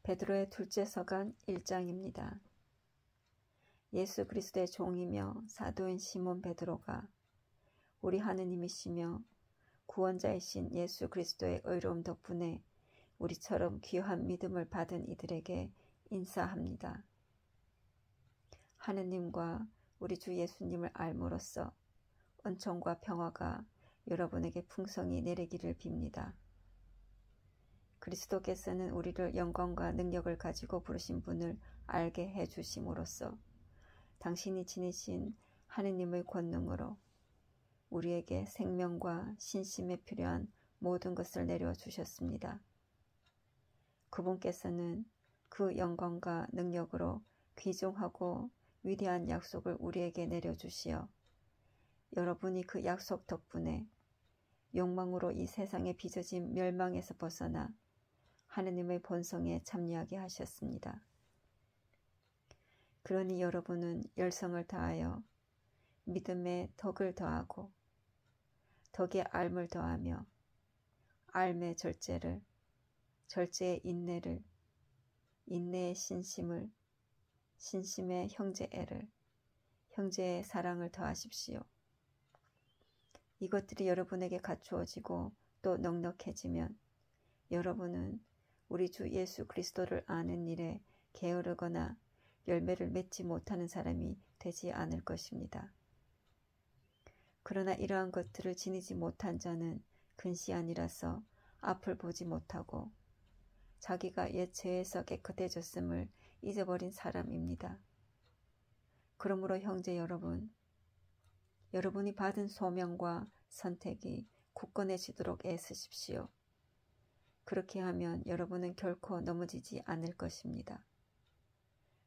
베드로의 둘째 서간 1장입니다. 예수 그리스도의 종이며 사도인 시몬 베드로가 우리 하느님이시며 구원자이신 예수 그리스도의 의로움 덕분에 우리처럼 귀한 믿음을 받은 이들에게 인사합니다. 하느님과 우리 주 예수님을 알므로써 은총과 평화가 여러분에게 풍성히 내리기를 빕니다. 그리스도께서는 우리를 영광과 능력을 가지고 부르신 분을 알게 해주심으로써 당신이 지니신 하느님의 권능으로 우리에게 생명과 신심에 필요한 모든 것을 내려주셨습니다. 그분께서는 그 영광과 능력으로 귀중하고 위대한 약속을 우리에게 내려주시어 여러분이 그 약속 덕분에 욕망으로 이 세상에 빚어진 멸망에서 벗어나 하느님의 본성에 참여하게 하셨습니다. 그러니 여러분은 열성을 다하여 믿음에 덕을 더하고 덕에 알을 더하며 알에 절제를, 절제에 인내를, 인내에 신심을, 신심에 형제애를, 형제에 사랑을 더하십시오. 이것들이 여러분에게 갖추어지고 또 넉넉해지면 여러분은 우리 주 예수 그리스도를 아는 일에 게으르거나 열매를 맺지 못하는 사람이 되지 않을 것입니다. 그러나 이러한 것들을 지니지 못한 자는 근시안이라서 앞을 보지 못하고 자기가 옛 죄에서 깨끗해졌음을 잊어버린 사람입니다. 그러므로 형제 여러분, 여러분이 받은 소명과 선택이 굳건해지도록 애쓰십시오. 그렇게 하면 여러분은 결코 넘어지지 않을 것입니다.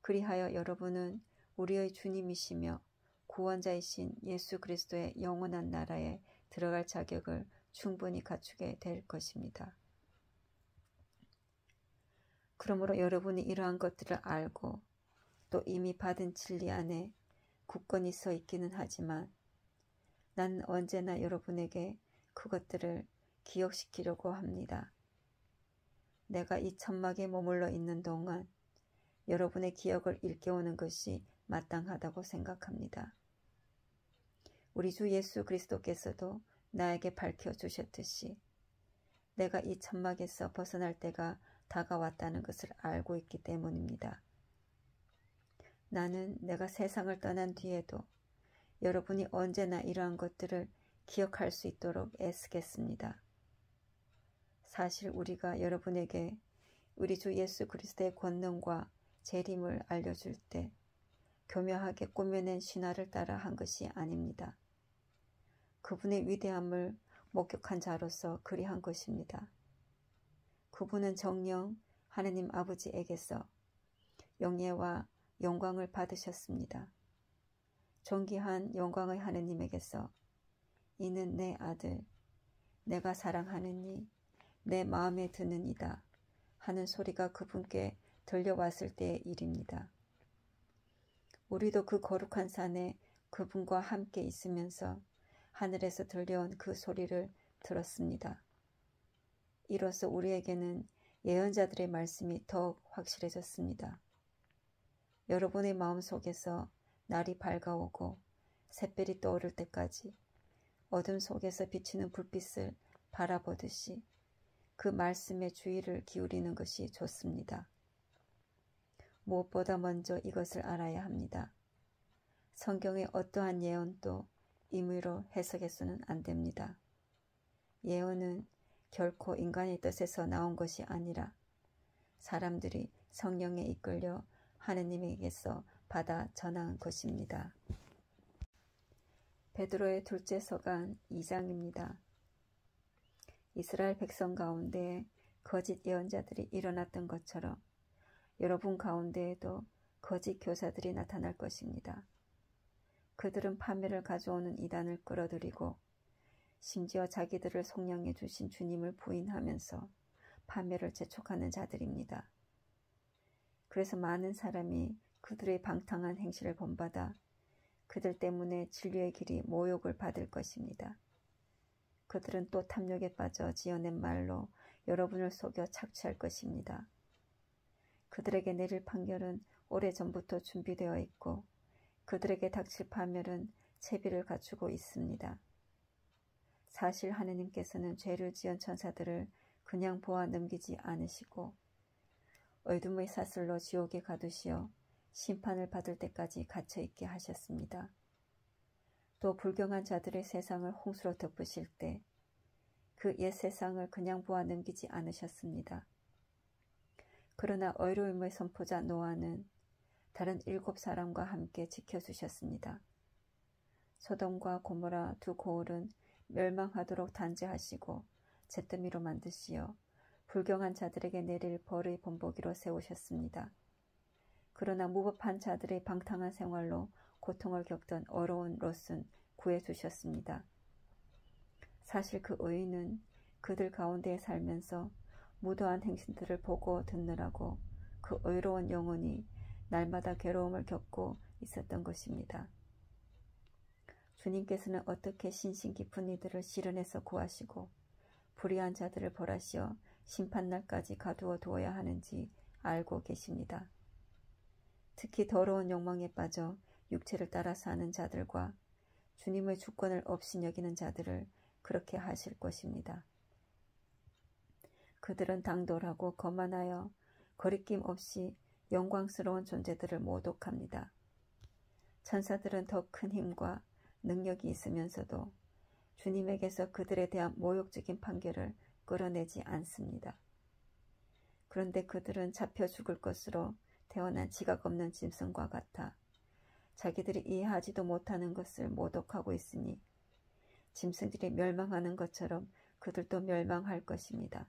그리하여 여러분은 우리의 주님이시며 구원자이신 예수 그리스도의 영원한 나라에 들어갈 자격을 충분히 갖추게 될 것입니다. 그러므로 여러분이 이러한 것들을 알고 또 이미 받은 진리 안에 굳건히 서 있기는 하지만 나는 언제나 여러분에게 그것들을 기억시키려고 합니다. 내가 이 천막에 머물러 있는 동안 여러분의 기억을 일깨우는 것이 마땅하다고 생각합니다. 우리 주 예수 그리스도께서도 나에게 밝혀주셨듯이 내가 이 천막에서 벗어날 때가 다가왔다는 것을 알고 있기 때문입니다. 나는 내가 세상을 떠난 뒤에도 여러분이 언제나 이러한 것들을 기억할 수 있도록 애쓰겠습니다. 사실 우리가 여러분에게 우리 주 예수 그리스도의 권능과 재림을 알려줄 때 교묘하게 꾸며낸 신화를 따라 한 것이 아닙니다. 그분의 위대함을 목격한 자로서 그리한 것입니다. 그분은 정녕 하느님 아버지에게서 영예와 영광을 받으셨습니다. 존귀한 영광의 하느님에게서 이는 내 아들, 내가 사랑하느니 내 마음에 드는 이다 하는 소리가 그분께 들려왔을 때의 일입니다. 우리도 그 거룩한 산에 그분과 함께 있으면서 하늘에서 들려온 그 소리를 들었습니다. 이로써 우리에게는 예언자들의 말씀이 더욱 확실해졌습니다. 여러분의 마음속에서 날이 밝아오고 샛별이 떠오를 때까지 어둠 속에서 비치는 불빛을 바라보듯이 그 말씀에 주의를 기울이는 것이 좋습니다. 무엇보다 먼저 이것을 알아야 합니다. 성경의 어떠한 예언도 임의로 해석해서는 안 됩니다. 예언은 결코 인간의 뜻에서 나온 것이 아니라 사람들이 성령에 이끌려 하느님에게서 받아 전한 것입니다. 베드로의 둘째 서간 2장입니다. 이스라엘 백성 가운데 거짓 예언자들이 일어났던 것처럼 여러분 가운데에도 거짓 교사들이 나타날 것입니다. 그들은 파멸을 가져오는 이단을 끌어들이고 심지어 자기들을 속량해 주신 주님을 부인하면서 파멸을 재촉하는 자들입니다. 그래서 많은 사람이 그들의 방탕한 행실을 본받아 그들 때문에 진리의 길이 모욕을 받을 것입니다. 그들은 또 탐욕에 빠져 지어낸 말로 여러분을 속여 착취할 것입니다. 그들에게 내릴 판결은 오래전부터 준비되어 있고 그들에게 닥칠 파멸은 채비를 갖추고 있습니다. 사실 하느님께서는 죄를 지은 천사들을 그냥 보아 넘기지 않으시고 어둠의 사슬로 지옥에 가두시어 심판을 받을 때까지 갇혀있게 하셨습니다. 또 불경한 자들의 세상을 홍수로 덮으실 때 그 옛 세상을 그냥 보아 넘기지 않으셨습니다. 그러나 의로움의 선포자 노아는 다른 7사람과 함께 지켜주셨습니다. 소돔과 고모라 두 고을은 멸망하도록 단죄하시고 잿더미로 만드시어 불경한 자들에게 내릴 벌의 본보기로 세우셨습니다. 그러나 무법한 자들의 방탕한 생활로 고통을 겪던 어려운 롯은 구해주셨습니다. 사실 그 의인은 그들 가운데 살면서 무도한 행신들을 보고 듣느라고 그 의로운 영혼이 날마다 괴로움을 겪고 있었던 것입니다. 주님께서는 어떻게 신신 깊은 이들을 시련에서 구하시고 불의한 자들을 벌하시어 심판날까지 가두어 두어야 하는지 알고 계십니다. 특히 더러운 욕망에 빠져 육체를 따라 사는 자들과 주님의 주권을 업신여기는 자들을 그렇게 하실 것입니다. 그들은 당돌하고 거만하여 거리낌 없이 영광스러운 존재들을 모독합니다. 천사들은 더 큰 힘과 능력이 있으면서도 주님에게서 그들에 대한 모욕적인 판결을 끌어내지 않습니다. 그런데 그들은 잡혀 죽을 것으로 태어난 지각 없는 짐승과 같아 자기들이 이해하지도 못하는 것을 모독하고 있으니 짐승들이 멸망하는 것처럼 그들도 멸망할 것입니다.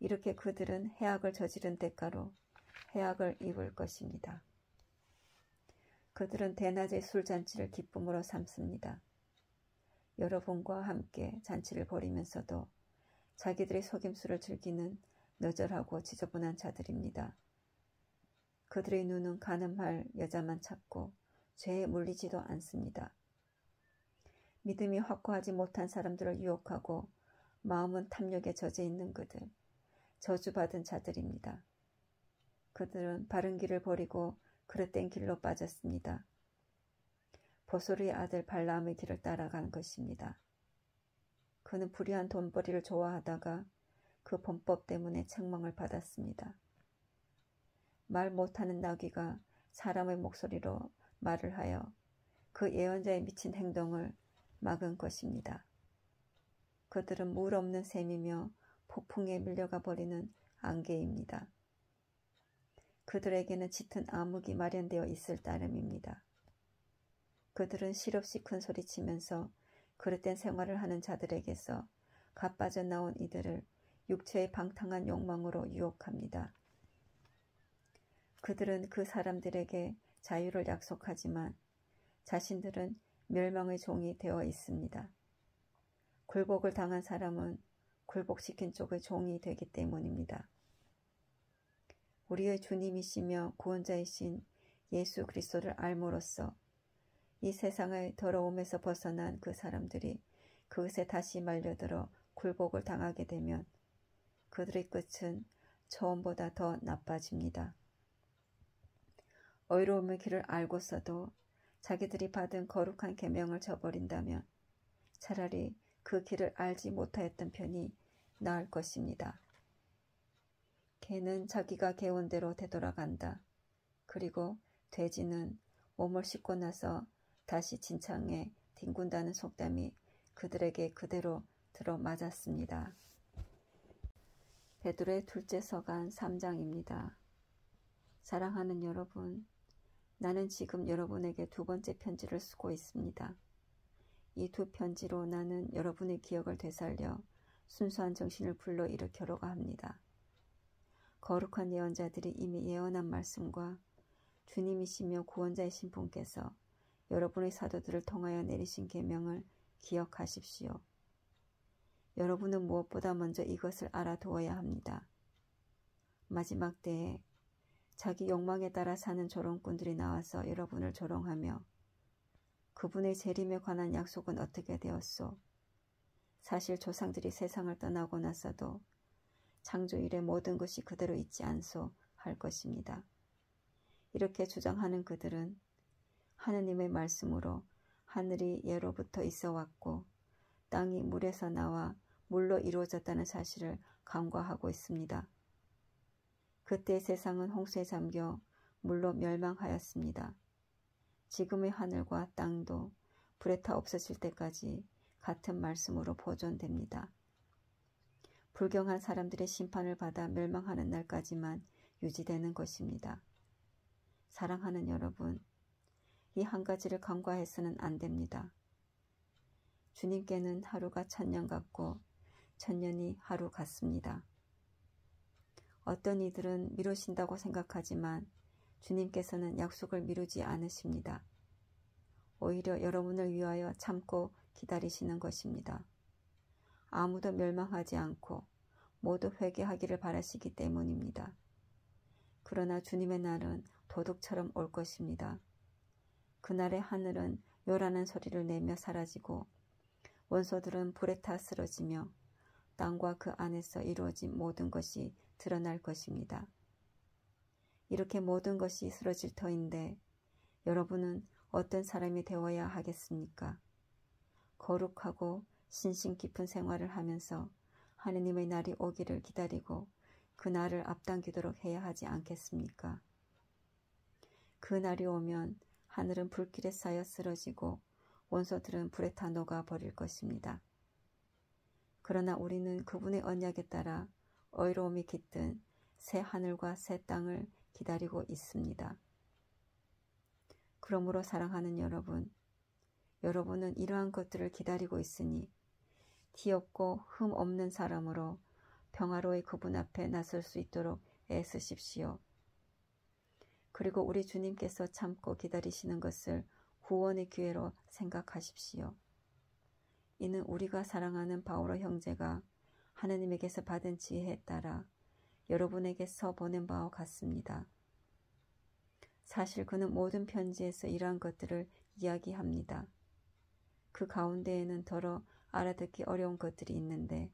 이렇게 그들은 해악을 저지른 대가로 해악을 입을 것입니다. 그들은 대낮의 술잔치를 기쁨으로 삼습니다. 여러분과 함께 잔치를 벌이면서도 자기들의 속임수를 즐기는 너절하고 지저분한 자들입니다. 그들의 눈은 간음할 여자만 찾고 죄에 물리지도 않습니다. 믿음이 확고하지 못한 사람들을 유혹하고 마음은 탐욕에 젖어 있는 그들, 저주받은 자들입니다. 그들은 바른 길을 버리고 그릇된 길로 빠졌습니다. 보소르의 아들 발라암의 길을 따라간 것입니다. 그는 불의한 돈벌이를 좋아하다가 그 범법 때문에 책망을 받았습니다. 말 못하는 나귀가 사람의 목소리로 말을 하여 그 예언자의 미친 행동을 막은 것입니다. 그들은 물 없는 샘이며 폭풍에 밀려가 버리는 안개입니다. 그들에게는 짙은 암흑이 마련되어 있을 따름입니다. 그들은 실없이 큰 소리치면서 그릇된 생활을 하는 자들에게서 갓빠져 나온 이들을 육체의 방탕한 욕망으로 유혹합니다. 그들은 그 사람들에게 자유를 약속하지만 자신들은 멸망의 종이 되어 있습니다. 굴복을 당한 사람은 굴복시킨 쪽의 종이 되기 때문입니다. 우리의 주님이시며 구원자이신 예수 그리스도를 알므로써 이 세상의 더러움에서 벗어난 그 사람들이 그것에 다시 말려들어 굴복을 당하게 되면 그들의 끝은 처음보다 더 나빠집니다. 의로움의 길을 알고서도 자기들이 받은 거룩한 계명을 저버린다면 차라리 그 길을 알지 못하였던 편이 나을 것입니다. 개는 자기가 개운 대로 되돌아간다. 그리고 돼지는 몸을 씻고 나서 다시 진창에 뒹군다는 속담이 그들에게 그대로 들어맞았습니다. 베드로의 둘째 서간 3장입니다. 사랑하는 여러분, 나는 지금 여러분에게 두 번째 편지를 쓰고 있습니다. 이 두 편지로 나는 여러분의 기억을 되살려 순수한 정신을 불러일으켜려고 합니다. 거룩한 예언자들이 이미 예언한 말씀과 주님이시며 구원자이신 분께서 여러분의 사도들을 통하여 내리신 계명을 기억하십시오. 여러분은 무엇보다 먼저 이것을 알아두어야 합니다. 마지막 때에 자기 욕망에 따라 사는 조롱꾼들이 나와서 여러분을 조롱하며 그분의 재림에 관한 약속은 어떻게 되었소? 사실 조상들이 세상을 떠나고 나서도 창조 이래 모든 것이 그대로 있지 않소 할 것입니다. 이렇게 주장하는 그들은 하느님의 말씀으로 하늘이 예로부터 있어 왔고 땅이 물에서 나와 물로 이루어졌다는 사실을 간과하고 있습니다. 그때 세상은 홍수에 잠겨 물로 멸망하였습니다. 지금의 하늘과 땅도 불에 타 없어질 때까지 같은 말씀으로 보존됩니다. 불경한 사람들의 심판을 받아 멸망하는 날까지만 유지되는 것입니다. 사랑하는 여러분, 이 한 가지를 간과해서는 안 됩니다. 주님께는 하루가 1000년 같고 1000년이 하루 같습니다. 어떤 이들은 미루신다고 생각하지만 주님께서는 약속을 미루지 않으십니다. 오히려 여러분을 위하여 참고 기다리시는 것입니다. 아무도 멸망하지 않고 모두 회개하기를 바라시기 때문입니다. 그러나 주님의 날은 도둑처럼 올 것입니다. 그날의 하늘은 요란한 소리를 내며 사라지고 원소들은 불에 타 쓰러지며 땅과 그 안에서 이루어진 모든 것이 드러날 것입니다. 이렇게 모든 것이 쓰러질 터인데 여러분은 어떤 사람이 되어야 하겠습니까? 거룩하고 신심 깊은 생활을 하면서 하느님의 날이 오기를 기다리고 그 날을 앞당기도록 해야 하지 않겠습니까? 그 날이 오면 하늘은 불길에 쌓여 쓰러지고 원소들은 불에 타 녹아버릴 것입니다. 그러나 우리는 그분의 언약에 따라 의로움이 깃든 새 하늘과 새 땅을 기다리고 있습니다. 그러므로 사랑하는 여러분, 여러분은 이러한 것들을 기다리고 있으니 뒤없고 흠 없는 사람으로 평화로이 그분 앞에 나설 수 있도록 애쓰십시오. 그리고 우리 주님께서 참고 기다리시는 것을 구원의 기회로 생각하십시오. 이는 우리가 사랑하는 바오로 형제가 하느님에게서 받은 지혜에 따라 여러분에게서 보낸 바와 같습니다. 사실 그는 모든 편지에서 이러한 것들을 이야기합니다. 그 가운데에는 더러 알아듣기 어려운 것들이 있는데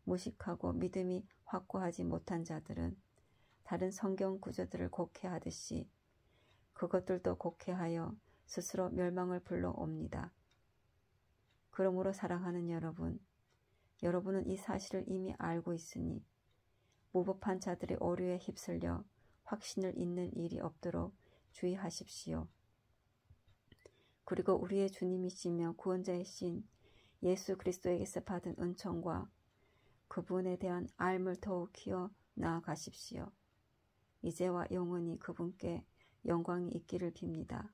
무식하고 믿음이 확고하지 못한 자들은 다른 성경 구절들을 곡해하듯이 그것들도 곡해하여 스스로 멸망을 불러옵니다. 그러므로 사랑하는 여러분, 여러분은 이 사실을 이미 알고 있으니 무법한 자들의 오류에 휩쓸려 확신을 잇는 일이 없도록 주의하십시오. 그리고 우리의 주님이시며 구원자이신 예수 그리스도에게서 받은 은총과 그분에 대한 알을 더욱 키워 나아가십시오. 이제와 영원히 그분께 영광이 있기를 빕니다.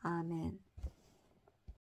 아멘.